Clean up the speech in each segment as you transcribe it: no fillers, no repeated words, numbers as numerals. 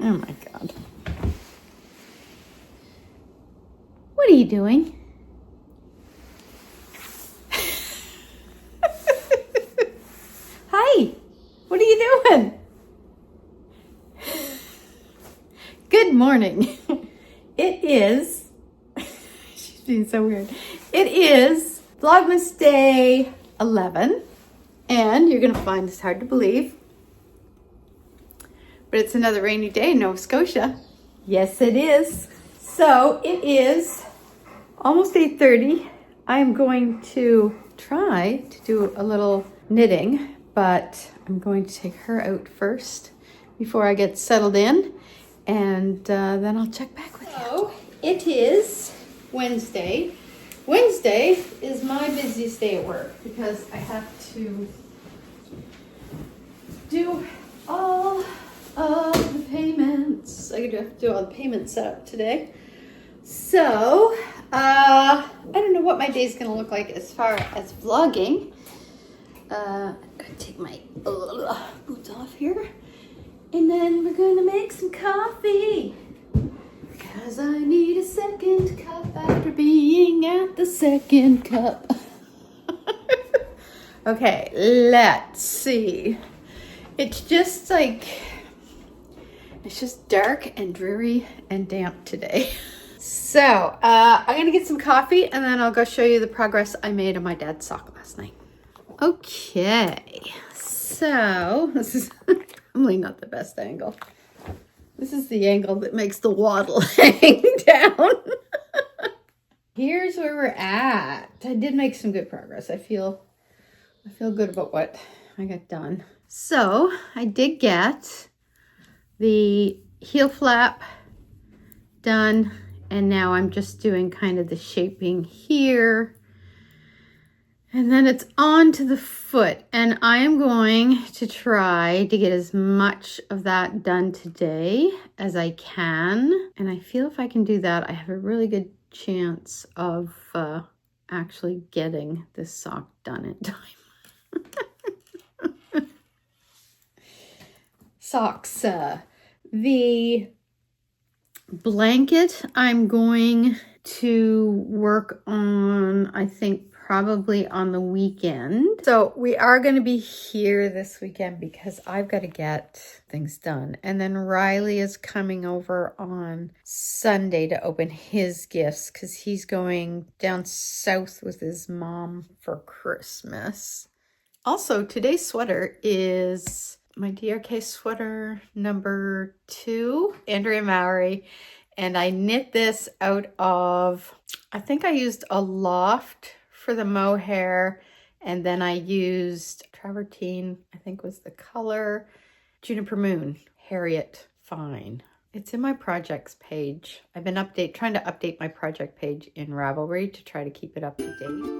Oh my God. What are you doing? Hi, what are you doing? Good morning. It is, she's being so weird. It is Vlogmas Day 11, and you're gonna find this hard to believe, but it's another rainy day in Nova Scotia. Yes, it is. So it is almost 8:30. I'm going to try to do a little knitting, but I'm going to take her out first before I get settled in, and then I'll check back with you. So it is Wednesday. Wednesday is my busiest day at work because I have to do all of the payments. I have to do all the payments set up today. So, I don't know what my day's gonna look like as far as vlogging. I'm gonna take my boots off here. And then we're gonna make some coffee. Because I need a second cup after being at the second cup. Okay, let's see. It's just like, it's just dark and dreary and damp today. So, I'm gonna get some coffee and then I'll go show you the progress I made on my dad's sock last night. Okay, so this is probably not the best angle. This is the angle that makes the waddle hang down. Here's where we're at. I did make some good progress. I feel good about what I got done. So I did get the heel flap done, and now I'm just doing kind of the shaping here. And then it's on to the foot, and I am going to try to get as much of that done today as I can. And I feel if I can do that, I have a really good chance of actually getting this sock done in time. Socks. The blanket I'm going to work on, I think, probably on the weekend. So we are going to be here this weekend because I've got to get things done. And then Riley is coming over on Sunday to open his gifts because he's going down south with his mom for Christmas. Also, today's sweater is my DRK sweater number 2, Andrea Mowry. And I knit this out of, I think I used a loft for the mohair, and then I used travertine, I think was the color, Juniper Moon, Harriet Fine. It's in my projects page. I've been trying to update my project page in Ravelry to try to keep it up to date.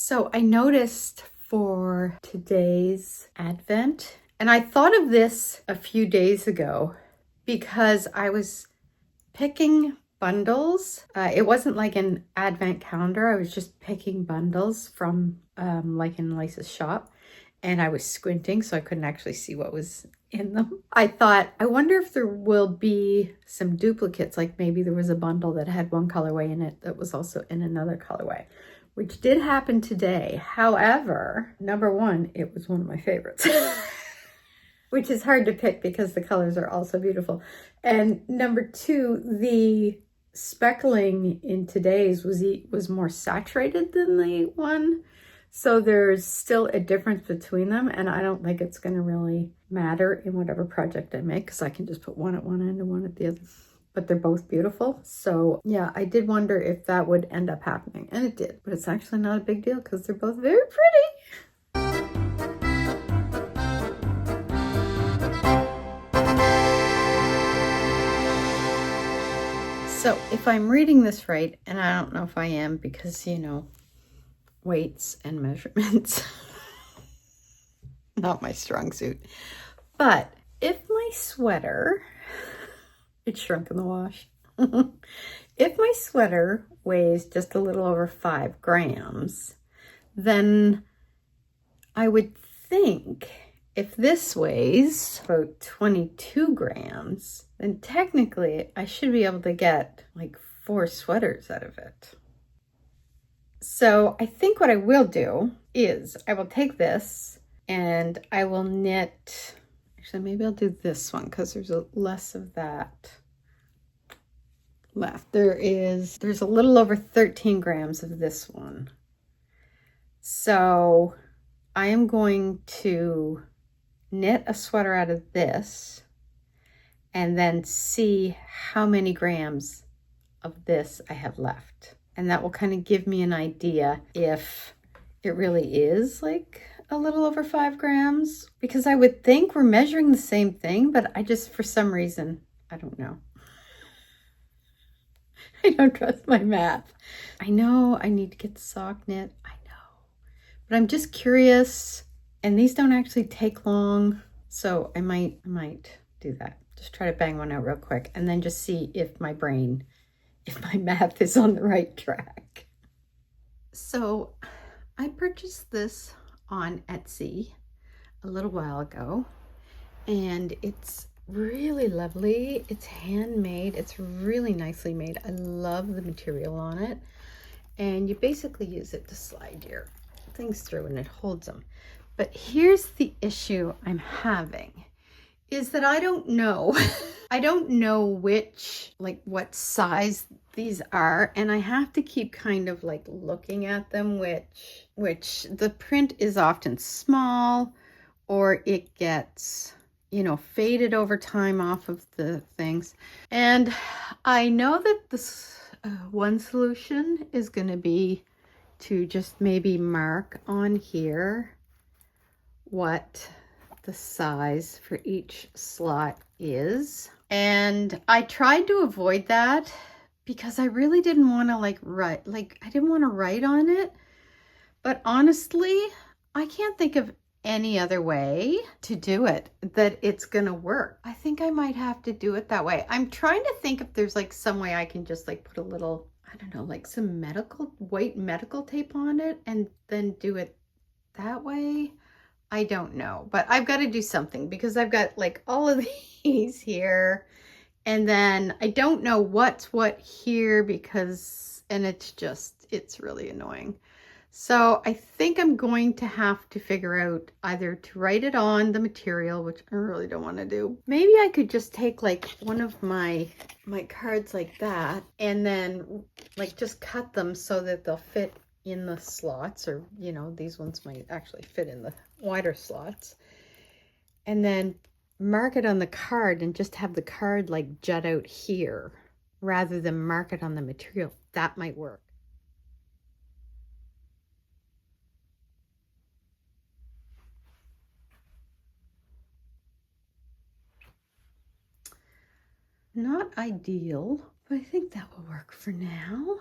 So I noticed for today's Advent, and I thought of this a few days ago because I was picking bundles. It wasn't like an Advent calendar. I was just picking bundles from like in Lisa's shop, and I was squinting so I couldn't actually see what was in them. I thought, I wonder if there will be some duplicates, like maybe there was a bundle that had one colorway in it that was also in another colorway, which did happen today. However, number one, it was one of my favorites. Which is hard to pick because the colors are all so beautiful. And number two, the speckling in today's was more saturated than the one. So there's still a difference between them, and I don't think it's going to really matter in whatever project I make because I can just put one at one end and one at the other. But they're both beautiful. So yeah, I did wonder if that would end up happening, and it did. But it's actually not a big deal because they're both very pretty. So if I'm reading this right, and I don't know if I am because, you know, weights and measurements, not my strong suit. But if my sweater, it shrunk in the wash. If my sweater weighs just a little over 5 grams, then I would think if this weighs about 22 grams, then technically I should be able to get like 4 sweaters out of it. So I think what I will do is I will take this and I will knit, actually maybe I'll do this one because there's less of that left. There's a little over 13 grams of this one. So I am going to knit a sweater out of this and then see how many grams of this I have left. And that will kind of give me an idea if it really is like a little over 5 grams, because I would think we're measuring the same thing, but I just, for some reason, I don't know. I don't trust my math. I know I need to get the sock knit. I know, but I'm just curious, and these don't actually take long. So I might do that. Just try to bang one out real quick and then just see if my math is on the right track. So I purchased this on Etsy a little while ago, and it's really lovely. It's handmade. It's really nicely made. I love the material on it. And you basically use it to slide your things through and it holds them. But here's the issue I'm having is that I don't know. I don't know what size these are, and I have to keep kind of like looking at them, which the print is often small, or it gets, you know, faded over time off of the things. And I know that this one solution is going to be to just maybe mark on here what the size for each slot is. And I tried to avoid that because I really didn't want to I didn't want to write on it. But honestly, I can't think of any other way to do it that it's gonna work. I think I might have to do it that way. I'm trying to think if there's like some way I can just like put a little, I don't know, like some white medical tape on it and then do it that way. I don't know, but I've got to do something because I've got like all of these here, and then I don't know what's what here and it's really annoying. So I think I'm going to have to figure out either to write it on the material, which I really don't want to do. Maybe I could just take like one of my cards like that and then like just cut them so that they'll fit in the slots, or you know, these ones might actually fit in the wider slots, and then mark it on the card and just have the card like jut out here rather than mark it on the material. That might work. Not ideal, but I think that will work for now.